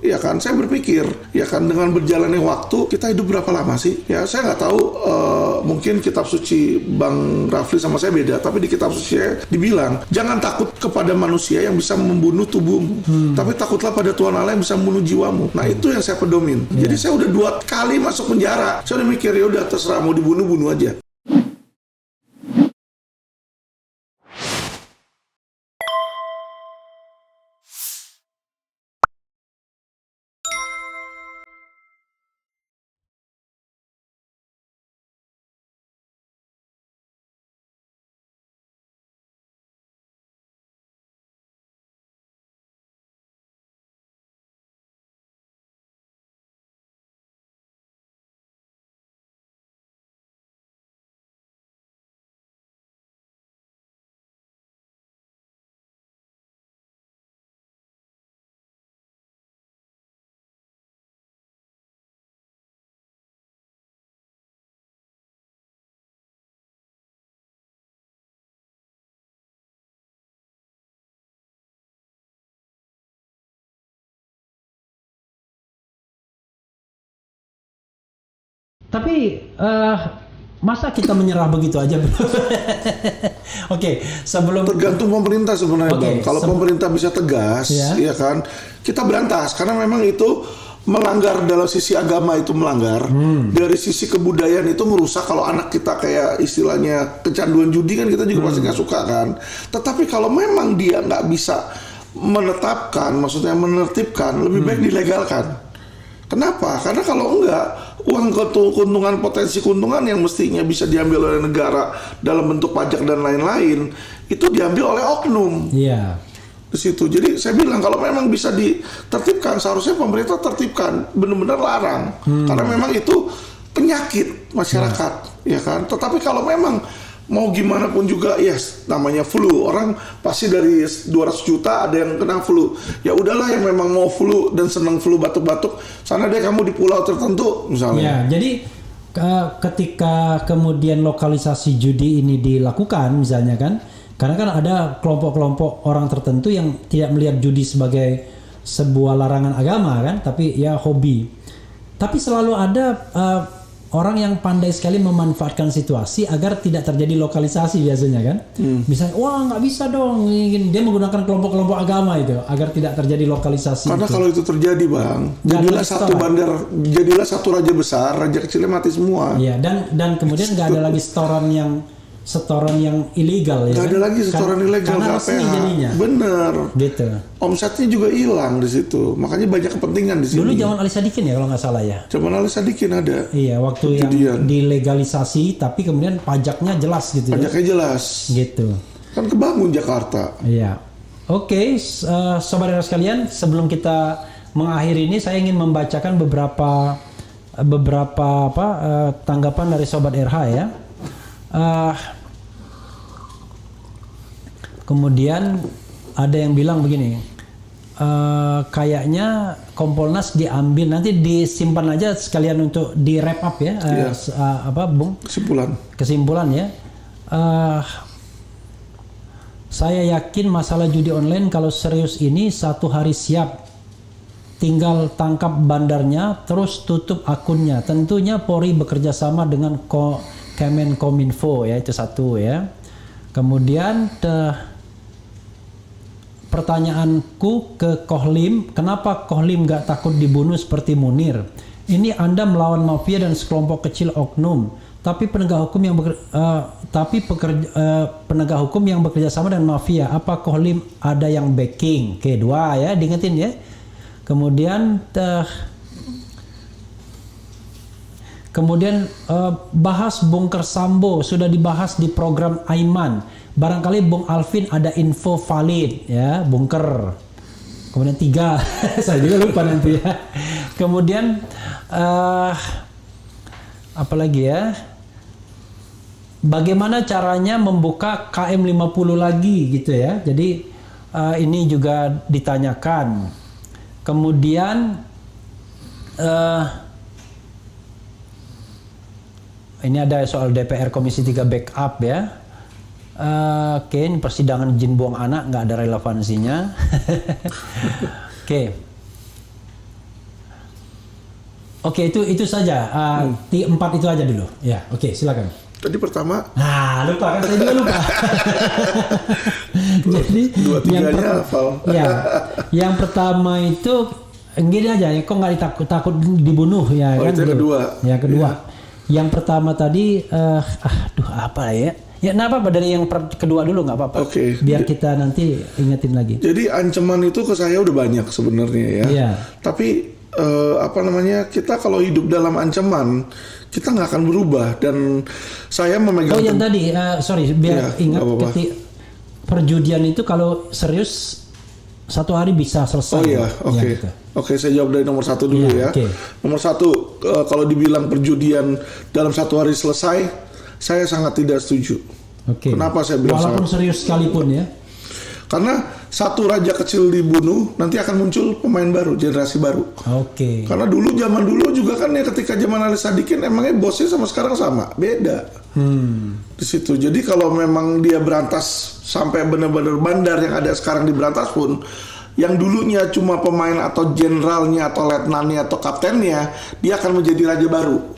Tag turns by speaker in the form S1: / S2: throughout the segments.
S1: ya kan, saya berpikir, ya kan, dengan berjalannya waktu, kita hidup berapa lama sih? Ya, saya nggak tahu, mungkin kitab suci Bang Rafli sama saya beda, tapi di kitab suci dibilang, jangan takut kepada manusia yang bisa membunuh tubuhmu, tapi takutlah pada Tuhan Allah yang bisa membunuh jiwamu. Nah, itu yang saya pedomin. Jadi saya udah 2 kali masuk penjara. Saya udah mikir, ya udah terserah, mau dibunuh aja.
S2: Tapi masa kita menyerah begitu aja, bro? Oke, sebelum
S1: tergantung pemerintah sebenarnya, Bang. Kalau pemerintah bisa tegas, ya kan, kita berantas karena memang itu melanggar dalam sisi agama, itu melanggar. Dari sisi kebudayaan itu merusak. Kalau anak kita kayak istilahnya kecanduan judi kan, kita juga pasti nggak suka kan. Tetapi kalau memang dia nggak bisa menetapkan, maksudnya menertibkan, lebih baik dilegalkan. Kenapa? Karena kalau enggak, uang keuntungan, potensi keuntungan yang mestinya bisa diambil oleh negara dalam bentuk pajak dan lain-lain, itu diambil oleh oknum.
S2: Iya.
S1: Di situ. Jadi saya bilang kalau memang bisa ditertibkan, seharusnya pemerintah tertibkan, benar-benar larang. Karena memang itu penyakit masyarakat, ya kan. Tetapi kalau memang mau gimana pun juga, namanya flu, orang pasti dari 200 juta ada yang kena flu. Ya udahlah, yang memang mau flu dan senang flu batuk-batuk, sana deh kamu di pulau tertentu misalnya.
S2: Ya, jadi ketika kemudian lokalisasi judi ini dilakukan misalnya kan, karena kan ada kelompok-kelompok orang tertentu yang tidak melihat judi sebagai sebuah larangan agama kan, tapi ya hobi. Tapi selalu ada orang yang pandai sekali memanfaatkan situasi agar tidak terjadi lokalisasi biasanya kan. Misalnya, wah nggak bisa dong, dia menggunakan kelompok-kelompok agama itu agar tidak terjadi lokalisasi.
S1: Karena kalau itu terjadi, Bang, jadilah satu bandar, jadilah satu raja besar, raja kecilnya mati semua.
S2: Iya, dan kemudian nggak ada lagi setoran yang ilegal ya.
S1: Nggak ada lagi setoran ilegal,
S2: karena resmi jadinya.
S1: Bener.
S2: Gitu.
S1: Omsetnya juga hilang di situ. Makanya banyak kepentingan di sini.
S2: Dulu zaman Ali Sadikin ya kalau nggak salah ya.
S1: Zaman Ali Sadikin ada.
S2: Iya, waktu yang dilegalisasi tapi kemudian pajaknya jelas gitu.
S1: Pajaknya jelas.
S2: Gitu.
S1: Kan kebangun Jakarta.
S2: Iya. Oke, sobat era sekalian, sebelum kita mengakhiri ini saya ingin membacakan beberapa tanggapan dari sobat RH ya. Kemudian ada yang bilang begini, kayaknya Kompolnas diambil, nanti disimpan aja sekalian untuk di wrap up ya, Bung? Kesimpulan ya. Saya yakin masalah judi online kalau serius ini 1 hari siap, tinggal tangkap bandarnya, terus tutup akunnya. Tentunya Polri bekerja sama dengan Kemenkominfo ya, itu satu ya. Kemudian pertanyaanku ke Kohlim, kenapa Kohlim gak takut dibunuh seperti Munir? Ini Anda melawan mafia dan sekelompok kecil oknum, tapi penegak hukum yang bekerja sama dengan mafia. Apa Kohlim ada yang backing? Oke, 2 ya, diingetin ya. Kemudian bahas Bongkar Sambo sudah dibahas di program Aiman. Barangkali Bung Alvin ada info valid ya, bongkar. Kemudian 3, saya juga lupa nanti ya. Kemudian apa lagi ya? Bagaimana caranya membuka KM50 lagi gitu ya. Jadi ini juga ditanyakan. Kemudian ini ada soal DPR Komisi 3 backup ya. Oke, ini persidangan izin buang anak nggak ada relevansinya. Oke. Oke, itu saja. 4 itu aja dulu. Ya, oke, silakan.
S1: Tadi pertama.
S2: Lupa kan, saya juga lupa. Jadi yang pertama itu gini aja, kok nggak takut dibunuh ya kan?
S1: Itu yang kedua.
S2: Yang kedua. Yang pertama tadi, apa ya? Ya, apa dari yang kedua dulu nggak apa-apa.
S1: Oke.
S2: Biar kita nanti ingetin lagi.
S1: Jadi ancaman itu ke saya udah banyak sebenarnya ya.
S2: Iya.
S1: Tapi kita kalau hidup dalam ancaman kita nggak akan berubah, dan saya memegang.
S2: Yang tadi, biar ingat perjudian itu kalau serius 1 hari bisa selesai.
S1: Oke.
S2: Gitu.
S1: Oke, saya jawab dari nomor 1 dulu ya.
S2: Okay.
S1: Nomor 1, kalau dibilang perjudian dalam 1 hari selesai, saya sangat tidak setuju.
S2: Okay.
S1: Kenapa saya bilang
S2: walaupun serius sekalipun ya?
S1: Karena satu raja kecil dibunuh, nanti akan muncul pemain baru, generasi baru.
S2: Oke.
S1: Karena zaman dulu juga kan ya, ketika zaman Ali Sadikin emangnya bosnya sama sekarang sama, beda. Di situ. Jadi kalau memang dia berantas sampai benar-benar bandar yang ada sekarang diberantas pun, yang dulunya cuma pemain atau jenderalnya atau letnannya atau kaptennya, dia akan menjadi raja baru.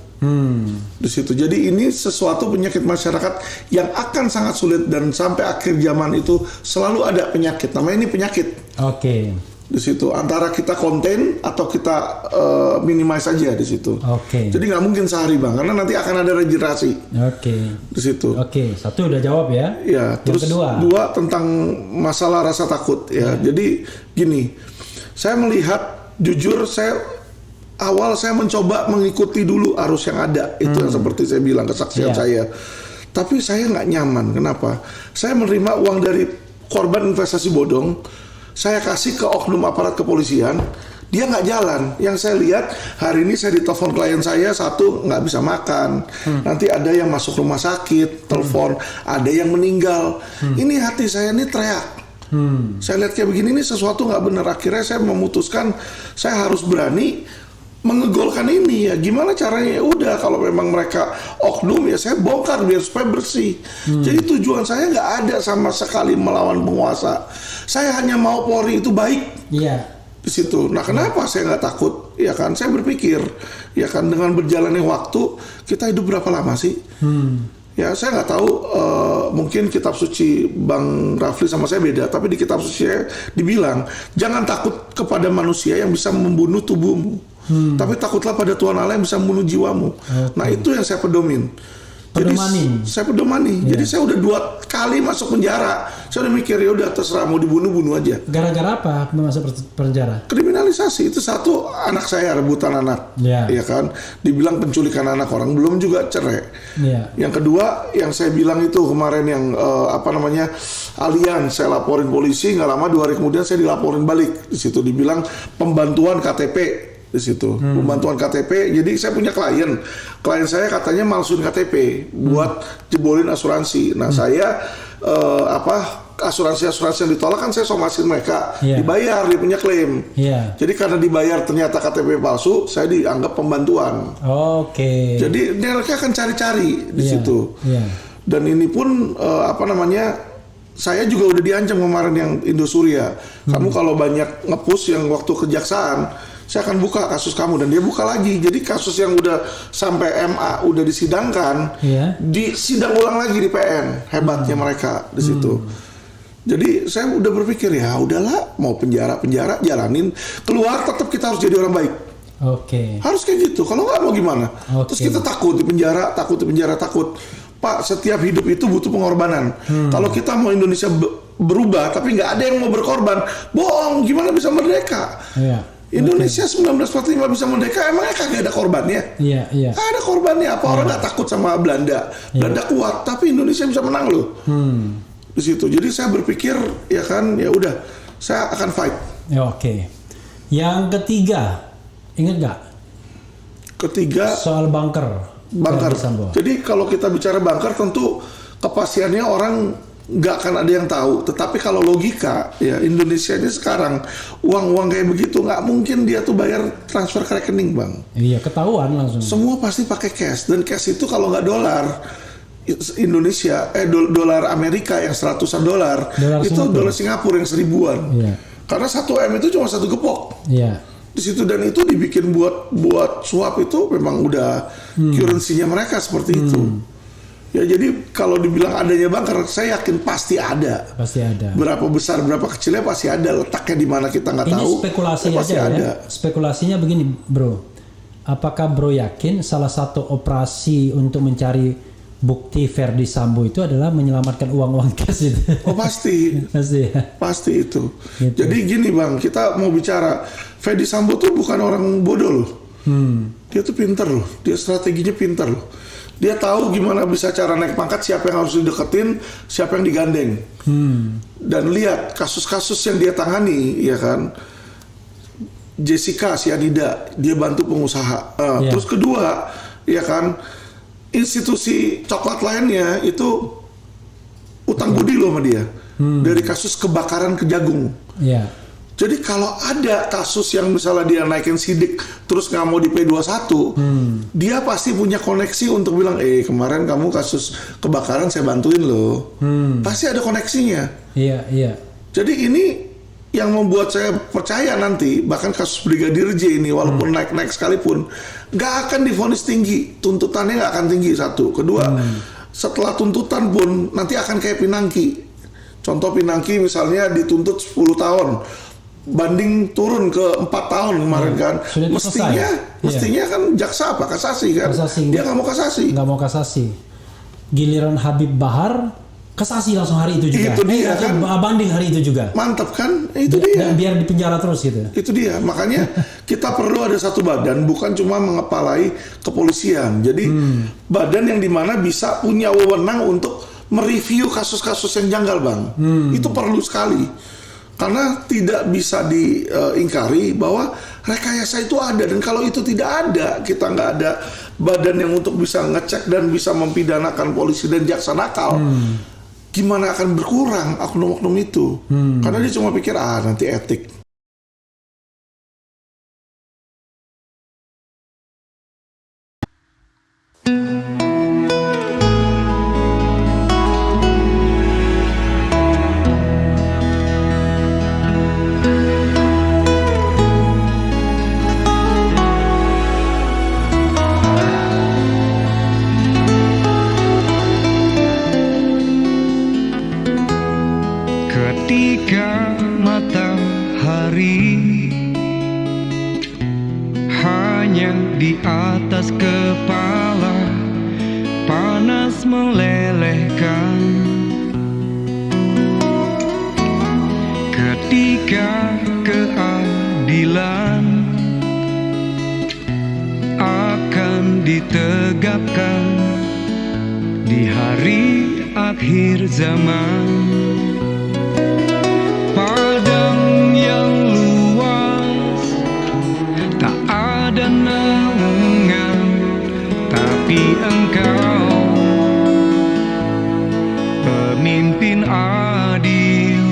S1: Di situ. Jadi ini sesuatu penyakit masyarakat yang akan sangat sulit, dan sampai akhir zaman itu selalu ada penyakit. Namanya ini penyakit.
S2: Oke.
S1: Di situ antara kita contain atau kita minimize saja di situ.
S2: Oke.
S1: Jadi nggak mungkin sehari Bang, karena nanti akan ada regenerasi.
S2: Oke.
S1: Di situ.
S2: Oke, 1 udah jawab ya.
S1: Ya, terus
S2: kedua.
S1: 2 tentang masalah rasa takut ya. Jadi gini, saya melihat jujur awal saya mencoba mengikuti dulu arus yang ada, itu yang seperti saya bilang kesaksian saya. Tapi saya nggak nyaman. Kenapa? Saya menerima uang dari korban investasi bodong, saya kasih ke oknum aparat kepolisian, dia nggak jalan. Yang saya lihat hari ini saya ditelepon klien saya, 1 nggak bisa makan, nanti ada yang masuk rumah sakit, telepon, ada yang meninggal. Ini hati saya ini teriak. Saya lihat kayak begini, ini sesuatu nggak benar. Akhirnya saya memutuskan saya harus berani mengegolkan ini ya. Gimana caranya? Ya udah, kalau memang mereka oknum ya saya bongkar biar supaya bersih. Jadi tujuan saya nggak ada sama sekali melawan penguasa. Saya hanya mau Polri itu baik.
S2: Iya.
S1: Di situ. Nah, kenapa saya nggak takut? Ya kan, saya berpikir ya kan, dengan berjalannya waktu kita hidup berapa lama sih? Ya saya nggak tahu, mungkin kitab suci Bang Rafli sama saya beda, tapi di kitab suci dibilang jangan takut kepada manusia yang bisa membunuh tubuhmu, tapi takutlah pada Tuhan Allah yang bisa membunuh jiwamu. Nah itu yang saya pedomin. Saya pedomani. Jadi saya udah 2 kali masuk penjara. Saya udah mikir ya udah terserah, mau dibunuh aja.
S2: Gara-gara apa masuk penjara?
S1: Kriminalisasi. Itu 1, anak saya rebutan anak, ya kan. Dibilang penculikan anak, orang belum juga cerai. Yang kedua, yang saya bilang itu kemarin yang Allian, saya laporin polisi, nggak lama 2 hari kemudian saya dilaporin balik. Di situ dibilang pembantuan KTP. Di situ pembantuan KTP. Jadi saya punya klien saya katanya malsuin KTP buat jebolin asuransi. Nah saya asuransi yang ditolak kan saya somasin mereka, dibayar, dia punya klaim. Jadi karena dibayar ternyata KTP palsu, saya dianggap pembantuan. Jadi mereka akan cari-cari di situ. Dan ini pun saya juga udah diancam kemarin yang Indosuria. Kamu kalau banyak nge-push yang waktu kejaksaan, saya akan buka kasus kamu, dan dia buka lagi. Jadi kasus yang udah sampai MA udah disidangkan, disidang ulang lagi di PN. Hebatnya mereka di situ. Jadi saya udah berpikir ya udahlah, mau penjara jalanin, keluar tetap kita harus jadi orang baik. Harus kayak gitu. Kalau nggak mau gimana? Terus kita takut di penjara, takut. Pak, setiap hidup itu butuh pengorbanan. Kalau kita mau Indonesia berubah, tapi nggak ada yang mau berkorban, bohong. Gimana bisa merdeka? Indonesia 1945 bisa merdeka, emangnya kagak ada korbannya? Ada korbannya. Apa orang nggak takut sama Belanda? Belanda kuat, tapi Indonesia bisa menang loh. Di situ. Jadi saya berpikir ya kan, ya udah, saya akan fight.
S2: Yang ketiga, ingat nggak?
S1: Ketiga
S2: soal bunker.
S1: Jadi kalau kita bicara bunker, tentu kepastiannya orang nggak akan ada yang tahu. Tetapi kalau logika, ya Indonesia ini sekarang uang kayak begitu nggak mungkin dia tuh bayar transfer ke rekening, Bang.
S2: Ketahuan langsung.
S1: Semua pasti pakai cash, dan cash itu kalau nggak dolar Indonesia, dolar Amerika yang $100, itu dolar Singapura yang 1000-an. Karena 1 M itu cuma 1 gepok. di situ, dan itu dibikin buat suap itu memang udah currency-nya mereka seperti itu. Ya jadi kalau dibilang adanya bunker, saya yakin pasti ada.
S2: Pasti ada.
S1: Berapa besar, berapa kecilnya pasti ada. Letaknya di mana kita nggak tahu.
S2: Ini spekulasi
S1: pasti
S2: aja
S1: ada.
S2: ya. Spekulasinya begini, Bro. Apakah Bro yakin salah satu operasi untuk mencari bukti Ferdy Sambo itu adalah menyelamatkan uang-uang cash itu?
S1: Oh pasti.
S2: Pasti ya.
S1: Pasti itu.
S2: Gitu.
S1: Jadi gini Bang, kita mau bicara Ferdy Sambo tuh bukan orang bodoh loh. Dia tuh pinter loh. Dia strateginya pinter loh. Dia tahu gimana bisa cara naik pangkat, siapa yang harus dideketin, siapa yang digandeng. Dan lihat kasus-kasus yang dia tangani, ya kan. Jessica Sianida, dia bantu pengusaha. Terus kedua, ya kan, institusi coklat lainnya itu utang budi loh sama dia. Dari kasus kebakaran Kejagung.
S2: Iya.
S1: Jadi kalau ada kasus yang misalnya dia naikin sidik terus nggak mau di P21, dia pasti punya koneksi untuk bilang, kemarin kamu kasus kebakaran saya bantuin loh. Pasti ada koneksinya.
S2: Iya, iya.
S1: Jadi ini yang membuat saya percaya nanti, bahkan kasus Brigadir J ini walaupun naik-naik sekalipun, nggak akan divonis tinggi, tuntutannya nggak akan tinggi, satu. Kedua, setelah tuntutan pun nanti akan kayak Pinangki. Contoh Pinangki misalnya dituntut 10 tahun. Banding turun ke 4 tahun kemarin kan. Mestinya kan jaksa apa? Kasasi kan.
S2: Kasasi.
S1: Dia nggak mau kasasi.
S2: Nggak mau kasasi. Giliran Habib Bahar kasasi langsung hari itu juga.
S1: Itu dia kan.
S2: Banding hari itu juga.
S1: Mantap kan? Itu dia.
S2: Dan biar di penjara terus gitu.
S1: Itu dia. Makanya kita perlu ada satu badan, bukan cuma mengepalai kepolisian. Jadi badan yang dimana bisa punya wewenang untuk mereview kasus-kasus yang janggal, Bang. Itu perlu sekali. Karena tidak bisa diingkari bahwa rekayasa itu ada, dan kalau itu tidak ada, kita nggak ada badan yang untuk bisa ngecek dan bisa mempidanakan polisi dan jaksa nakal, gimana akan berkurang oknum-oknum itu? Karena dia cuma pikir nanti etik.
S3: Ketika matahari hanya di atas kepala, panas melelehkan. Ketika keadilan akan ditegakkan di hari akhir zaman. Padang yang luas, tak ada naungan, tapi engkau pemimpin adil.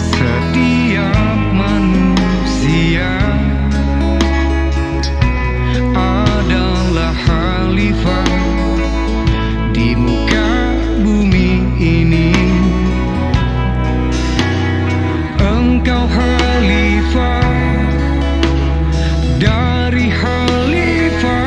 S3: Setiap manusia adalah khalifah di muka bumi ini. Engkau khalifah dari khalifah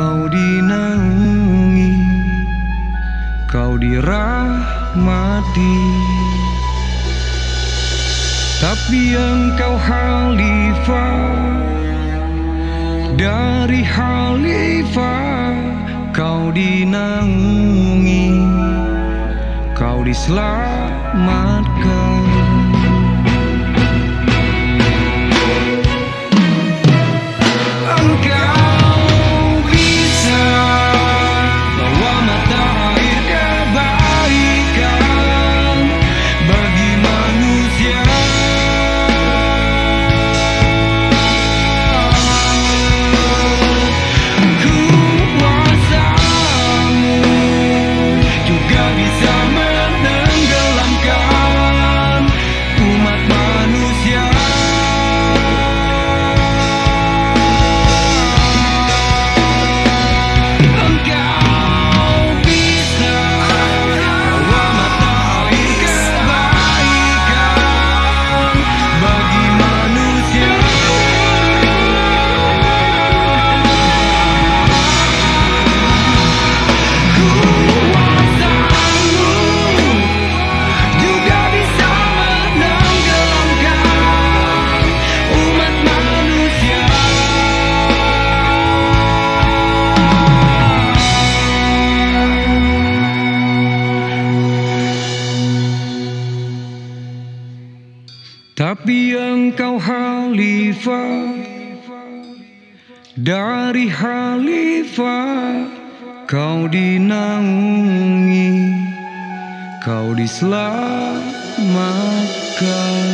S3: kau dinaungi, kau dirahmati. Tapi engkau khalifah dari khalifah, kau dinaungi, kau diselamatkan. Engkau bisa bawa mata air kebaikan bagi manusia. Kuasamu juga bisa menenggelamkan umat manusia. Engkau bisa bawa mata air kebaikan bagi manusia. Kuasamu juga bisa menenggelamkan umat manusia. Tapi engkau khalifah dari khalifah, kau dinaungi, kau diselamatkan.